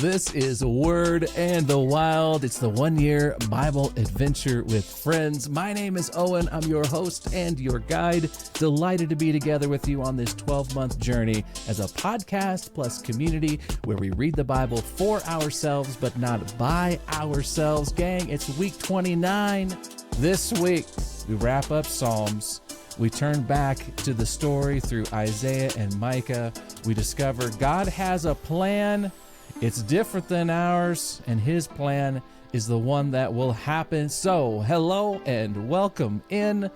This is Word and the Wild. It's the one-year Bible adventure with friends. My name is Owen. I'm your host and your guide. Delighted to be together with you on this 12-month journey as a podcast plus community where we read the Bible for ourselves, but not by ourselves. Gang, it's week 29. This week, we wrap up Psalms. We turn back to the story through Isaiah and Micah. We discover God has a plan. It's different than ours, and his plan is the one that will happen. So, hello and welcome in.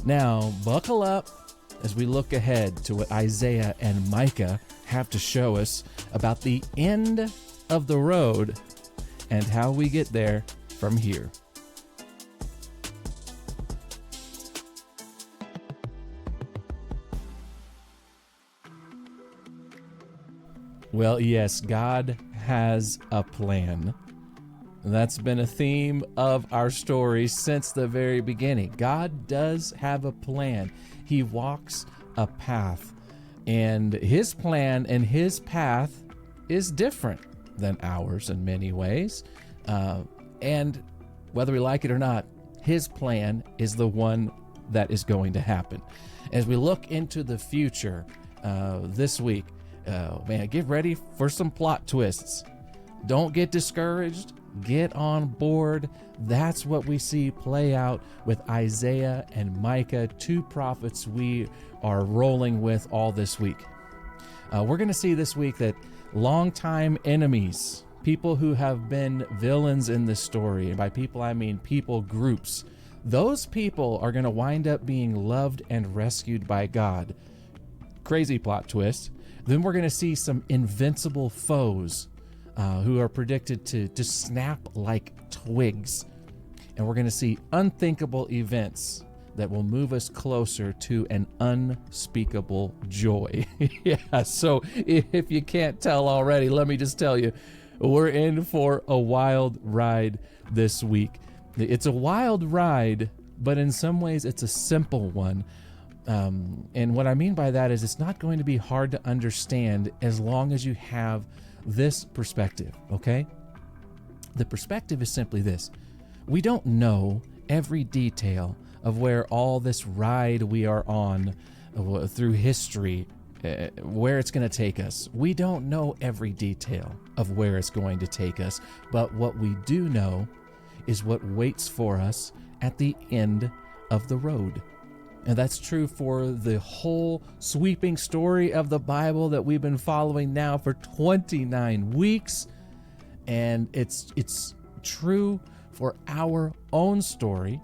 Now, buckle up as we look ahead to what Isaiah and Micah have to show us about the end of the road and how we get there from here. Well, yes, God has a plan. That's been a theme of our story since the very beginning. God does have a plan. He walks a path, and his plan and his path is different than ours in many ways. And whether we like it or not, his plan is the one that is going to happen. As we look into the future this week, get ready for some plot twists. Don't get discouraged. Get on board. That's what we see play out with Isaiah and Micah, two prophets we are rolling with all this week. We're going to see this week that longtime enemies, people who have been villains in this story, and by people I mean people groups, those people are going to wind up being loved and rescued by God. Crazy plot twist. Then we're going to see some invincible foes who are predicted to snap like twigs. And we're going to see unthinkable events that will move us closer to an unspeakable joy. Yeah, so if you can't tell already, let me just tell you, we're in for a wild ride this week. It's a wild ride, but in some ways it's a simple one. And what I mean by that is it's not going to be hard to understand as long as you have this perspective, okay? The perspective is simply this. We don't know every detail of where all this ride we are on through history, where it's going to take us. We don't know every detail of where it's going to take us, but what we do know is what waits for us at the end of the road. And that's true for the whole sweeping story of the Bible that we've been following now for 29 weeks. And it's true for our own story,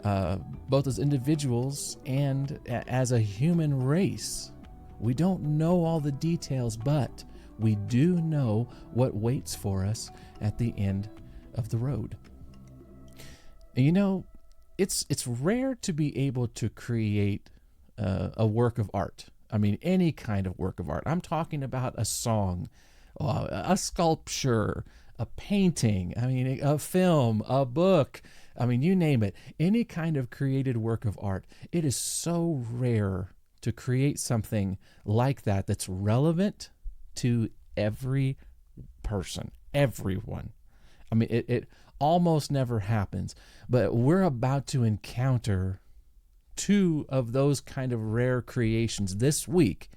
both as individuals and as a human race. We don't know all the details, but we do know what waits for us at the end of the road. And you know, it's rare to be able to create a work of art. I mean, any kind of work of art. I'm talking about a song, a sculpture, a painting, I mean, a film, a book. I mean, you name it. Any kind of created work of art. It is so rare to create something like that that's relevant to every person, everyone. I mean, it almost never happens, but we're about to encounter two of those kind of rare creations this week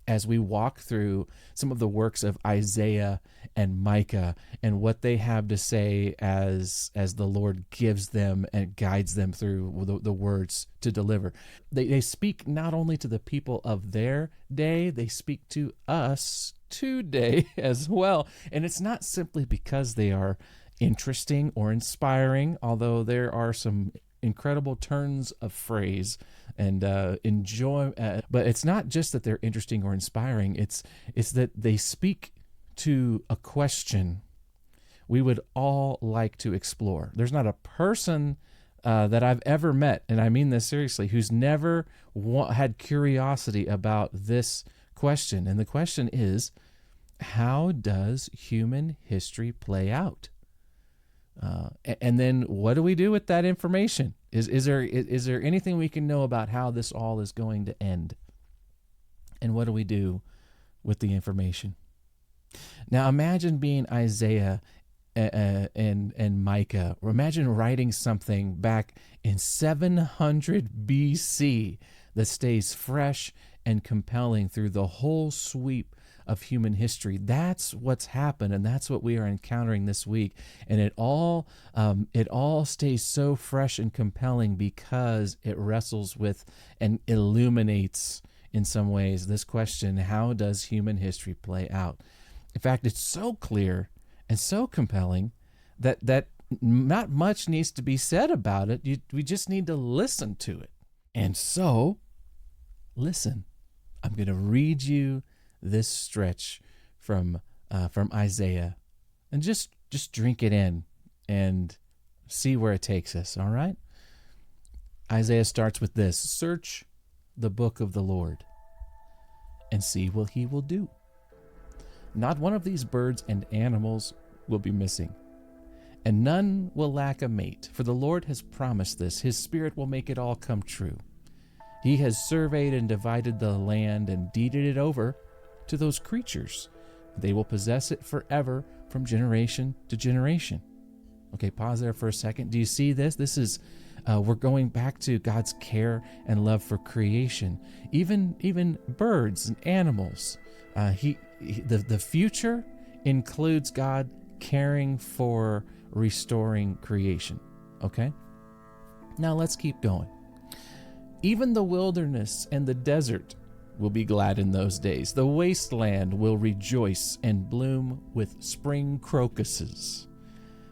as we walk through some of the works of Isaiah and Micah and what they have to say as the Lord gives them and guides them through the words to deliver. They speak not only to the people of their day, they speak to us today as well. And it's not simply because they are interesting or inspiring, although there are some incredible turns of phrase and enjoy. But it's not just that they're interesting or inspiring. It's that they speak to a question we would all like to explore. There's not a person that I've ever met, and I mean this seriously, who's never had curiosity about this question. And the question is, how does human history play out? And then what do we do with that information? Is there anything we can know about how this all is going to end? And what do we do with the information? Now imagine being Isaiah and Micah, or imagine writing something back in 700 BC that stays fresh and compelling through the whole sweep of human history. That's what's happened, and that's what we are encountering this week. And it all stays so fresh and compelling because it wrestles with and illuminates, in some ways, this question: how does human history play out? In fact, it's so clear and so compelling that not much needs to be said about it. We just need to listen to it. And so, listen. I'm going to read you this stretch from Isaiah, and just drink it in and see where it takes us. All right. Isaiah starts with this: search the book of the Lord and see what he will do. Not one of these birds and animals will be missing, and none will lack a mate, for the Lord has promised this. His Spirit will make it all come true. He has surveyed and divided the land and deeded it over to those creatures. They will possess it forever, from generation to generation. Okay, pause there for a second. Do you see this? This is, we're going back to God's care and love for creation. Even birds and animals. The future includes God caring for restoring creation. Okay? Now let's keep going. Even the wilderness and the desert will be glad in those days. The wasteland will rejoice and bloom with spring crocuses.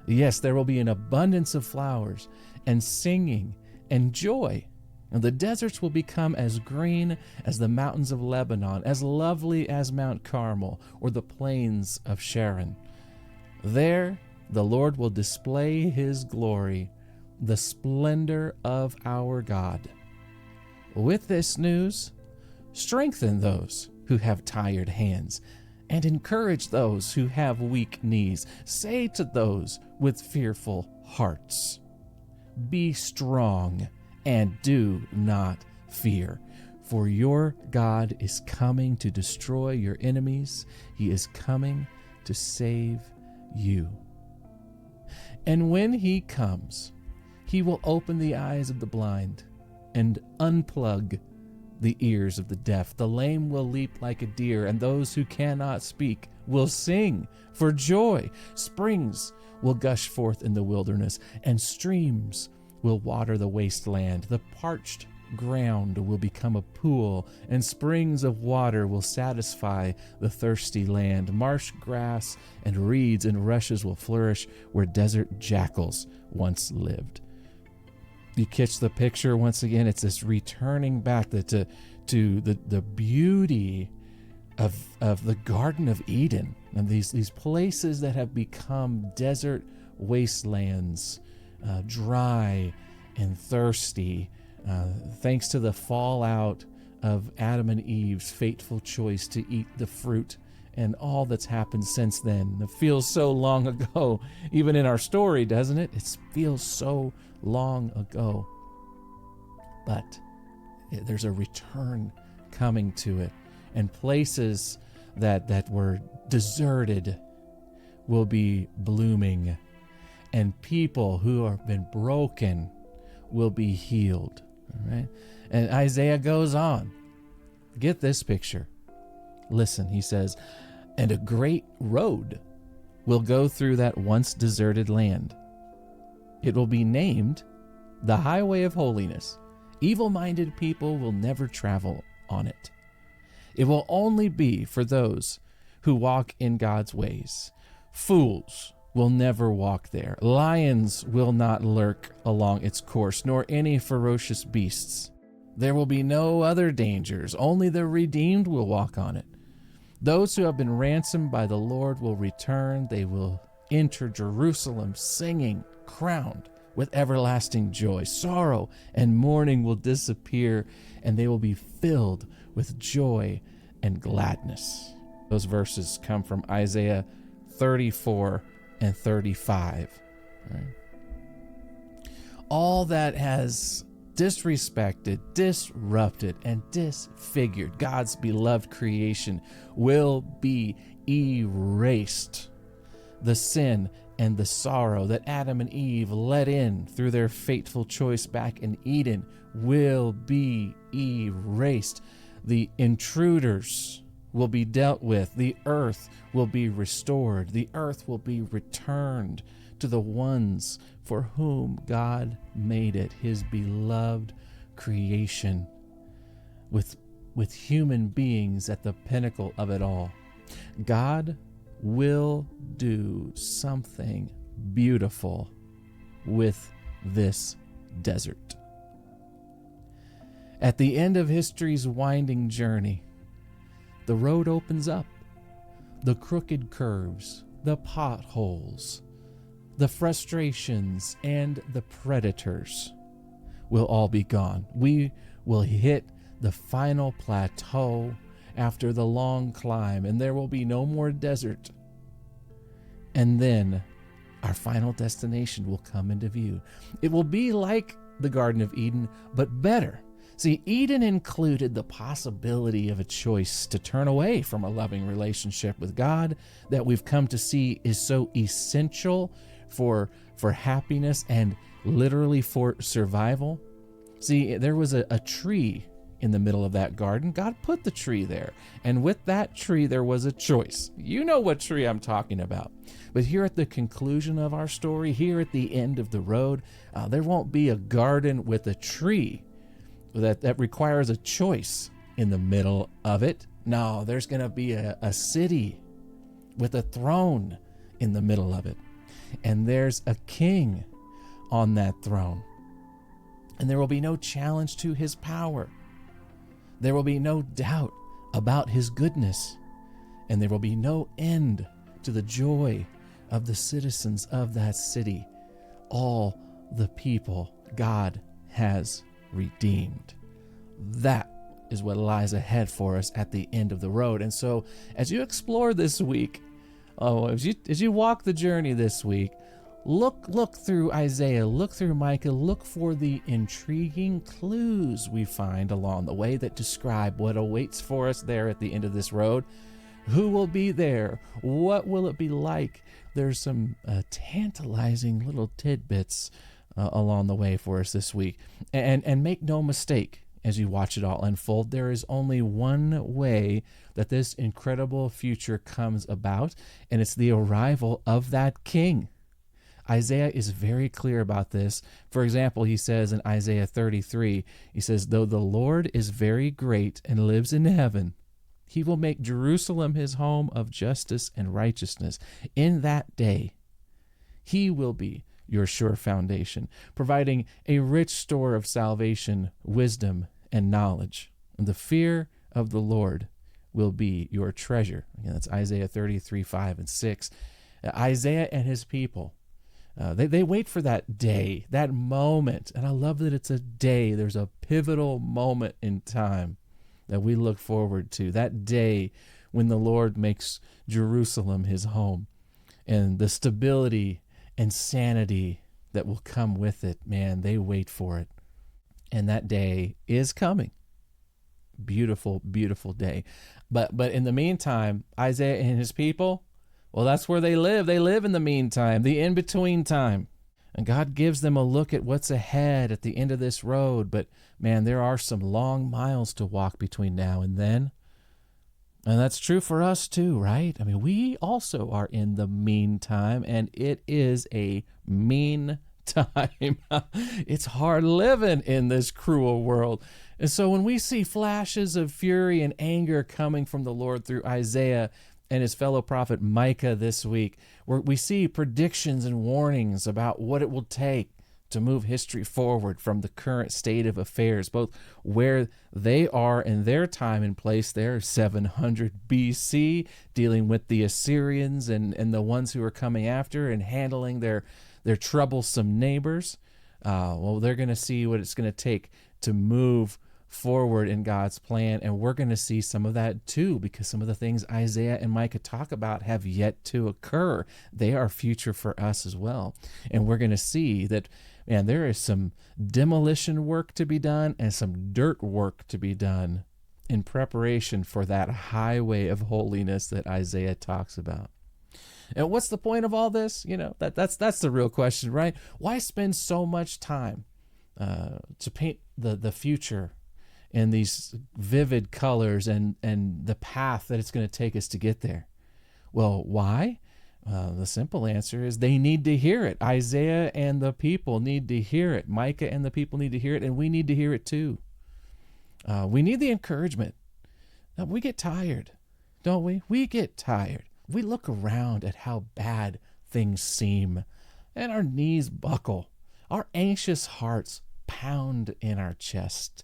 Yes, there will be an abundance of flowers and singing and joy. And the deserts will become as green as the mountains of Lebanon, as lovely as Mount Carmel or the plains of Sharon. There the Lord will display his glory, the splendor of our God. With this news, strengthen those who have tired hands and encourage those who have weak knees. Say to those with fearful hearts, be strong and do not fear, for your God is coming to destroy your enemies. He is coming to save you. And when he comes, he will open the eyes of the blind and unplug the ears of the deaf. The lame will leap like a deer, and those who cannot speak will sing for joy. Springs will gush forth in the wilderness, and streams will water the wasteland. The parched ground will become a pool, and springs of water will satisfy the thirsty land. Marsh grass and reeds and rushes will flourish where desert jackals once lived. You catch the picture once again. It's this returning back to the beauty of the Garden of Eden, and these places that have become desert wastelands, dry and thirsty, thanks to the fallout of Adam and Eve's fateful choice to eat the fruit and all that's happened since then. It feels so long ago, even in our story, doesn't it? It feels so long ago. But there's a return coming to it, and places that were deserted will be blooming, and people who have been broken will be healed. All right? And Isaiah goes on. Get this picture. Listen, he says, and a great road will go through that once deserted land. It will be named the Highway of Holiness. Evil-minded people will never travel on it. It will only be for those who walk in God's ways. Fools will never walk there. Lions will not lurk along its course, nor any ferocious beasts. There will be no other dangers. Only the redeemed will walk on it. Those who have been ransomed by the Lord will return. They will enter Jerusalem singing, crowned with everlasting joy. Sorrow and mourning will disappear, and they will be filled with joy and gladness. Those verses come from Isaiah 34 and 35. Right? All that has disrespected, disrupted, and disfigured God's beloved creation will be erased. The sin and the sorrow that Adam and Eve let in through their fateful choice back in Eden will be erased. The intruders will be dealt with. The earth will be restored. The earth will be returned to the ones for whom God made it, his beloved creation, with human beings at the pinnacle of it all. God will do something beautiful with this desert. At the end of history's winding journey, the road opens up. The crooked curves, the potholes, the frustrations, and the predators will all be gone. We will hit the final plateau after the long climb, and there will be no more desert. And then our final destination will come into view. It will be like the Garden of Eden, but better. See, Eden included the possibility of a choice to turn away from a loving relationship with God that we've come to see is so essential for happiness and literally for survival. See, there was a tree in the middle of that garden. God put the tree there, and with that tree there was a choice. You know what tree I'm talking about. But here at the conclusion of our story, here at the end of the road, there won't be a garden with a tree that requires a choice in the middle of it. No, there's going to be a city with a throne in the middle of it. And there's a king on that throne. And there will be no challenge to his power. There will be no doubt about his goodness. And there will be no end to the joy of the citizens of that city. All the people God has redeemed. That is what lies ahead for us at the end of the road. And so as you explore this week, as you walk the journey this week, look through Isaiah, look through Micah, look for the intriguing clues we find along the way that describe what awaits for us there at the end of this road. Who will be there? What will it be like? There's some tantalizing little tidbits along the way for us this week. And make no mistake, as you watch it all unfold, there is only one way that this incredible future comes about, and it's the arrival of that king. Isaiah is very clear about this. For example, he says in Isaiah 33, he says, "Though the Lord is very great and lives in heaven, he will make Jerusalem his home of justice and righteousness. In that day, he will be your sure foundation, providing a rich store of salvation, wisdom, and knowledge. And the fear of the Lord will be your treasure." Again, that's Isaiah 33, 5 and 6. Isaiah and his people, they wait for that day, that moment. And I love that it's a day. There's a pivotal moment in time that we look forward to, that day when the Lord makes Jerusalem his home, and the stability and sanity that will come with it. Man, they wait for it. And that day is coming. Beautiful, beautiful day. But in the meantime, Isaiah and his people, well, that's where they live. They live in the meantime, the in-between time. And God gives them a look at what's ahead at the end of this road. But man, there are some long miles to walk between now and then. And that's true for us too, right? I mean, we also are in the meantime, and it is a mean time. It's hard living in this cruel world. And so when we see flashes of fury and anger coming from the Lord through Isaiah and his fellow prophet Micah this week, where we see predictions and warnings about what it will take to move history forward from the current state of affairs, both where they are in their time and place there, 700 BC, dealing with the Assyrians and the ones who are coming after and handling their troublesome neighbors. Well, they're going to see what it's going to take to move forward in God's plan, and we're going to see some of that too, because some of the things Isaiah and Micah talk about have yet to occur. They are future for us as well, and we're going to see that, man, there is some demolition work to be done and some dirt work to be done in preparation for that highway of holiness that Isaiah talks about. And what's the point of all this? That's the real question, right? Why spend so much time to paint the future in these vivid colors and the path that it's going to take us to get there? Well, why? The simple answer is they need to hear it. Isaiah and the people need to hear it. Micah and the people need to hear it, and we need to hear it too. We need the encouragement. Now, we get tired, don't we? We get tired. We look around at how bad things seem, and our knees buckle. Our anxious hearts pound in our chest.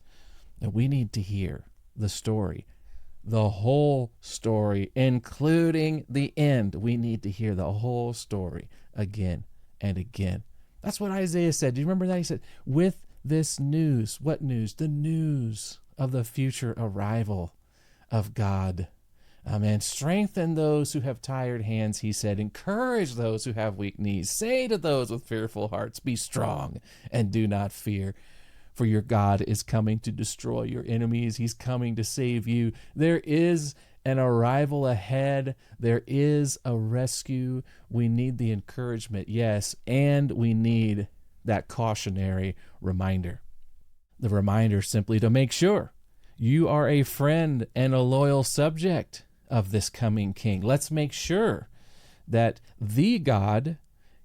And we need to hear the story, the whole story, including the end. We need to hear the whole story again and again. That's what Isaiah said. Do you remember that? He said, with this news, what news? The news of the future arrival of God. Amen. Strengthen those who have tired hands, he said. Encourage those who have weak knees. Say to those with fearful hearts, be strong and do not fear. For your God is coming to destroy your enemies. He's coming to save you. There is an arrival ahead. There is a rescue. We need the encouragement, yes, and we need that cautionary reminder. The reminder simply to make sure you are a friend and a loyal subject of this coming king. Let's make sure that the God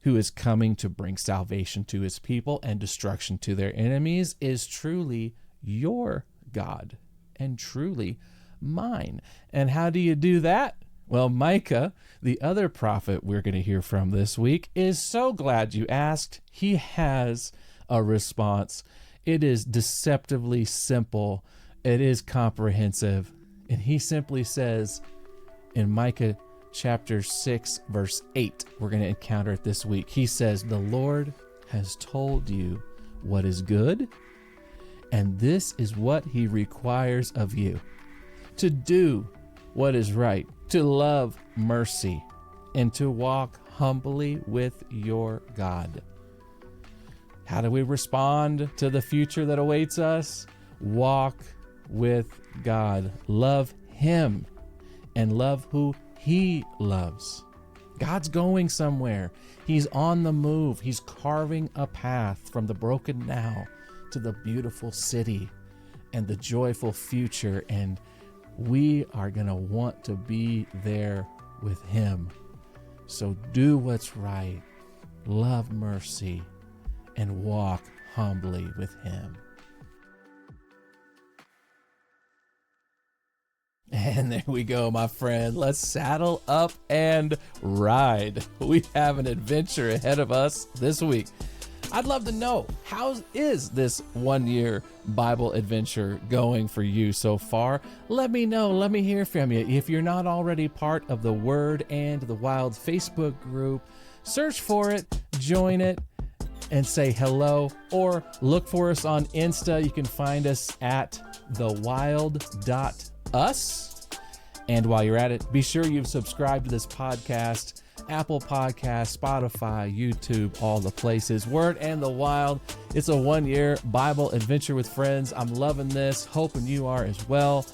who is coming to bring salvation to his people and destruction to their enemies is truly your God and truly mine. And how do you do that? Well, Micah, the other prophet we're going to hear from this week, is so glad you asked. He has a response. It is deceptively simple. It is comprehensive. And he simply says in Micah chapter 6, verse 8, we're going to encounter it this week. He says, the Lord has told you what is good, and this is what he requires of you, to do what is right, to love mercy, and to walk humbly with your God. How do we respond to the future that awaits us? Walk with God. Love him and love who he loves. God's going somewhere. He's on the move. He's carving a path from the broken now to the beautiful city and the joyful future. And we are going to want to be there with him. So do what's right, love mercy, and walk humbly with him. And there we go, my friend. Let's saddle up and ride. We have an adventure ahead of us this week. I'd love to know, how is this 1 year Bible adventure going for you so far? Let me know. Let me hear from you. If you're not already part of the Word and the Wild Facebook group, search for it, join it, and say hello, or look for us on Insta. You can find us at thewild.us. And while you're at it, be sure you've subscribed to this podcast, Apple Podcasts, Spotify, YouTube, all the places. Word and the Wild. It's a 1 year Bible adventure with friends. I'm loving this, hoping you are as well.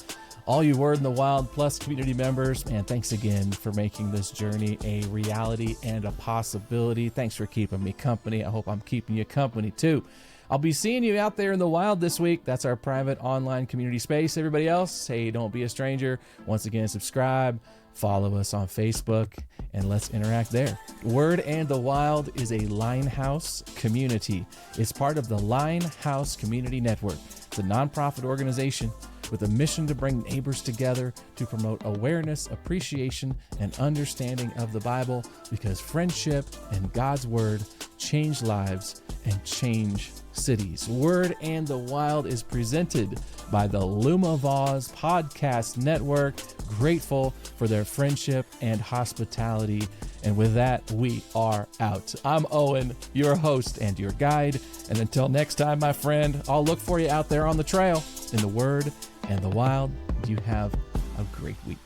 All you Word in the Wild Plus community members, man, thanks again for making this journey a reality and a possibility. Thanks for keeping me company. I hope I'm keeping you company too. I'll be seeing you out there in the wild this week. That's our private online community space. Everybody else, hey, don't be a stranger. Once again, subscribe, follow us on Facebook, and let's interact there. Word and the Wild is a Linehouse community. It's part of the Linehouse Community Network. It's a nonprofit organization with a mission to bring neighbors together to promote awareness, appreciation, and understanding of the Bible, because friendship and God's Word change lives and change cities. Word and the Wild is presented by the Lumavaz Podcast Network. Grateful for their friendship and hospitality. And with that, we are out. I'm Owen, your host and your guide. And until next time, my friend, I'll look for you out there on the trail in the Word and the Wild. You have a great week.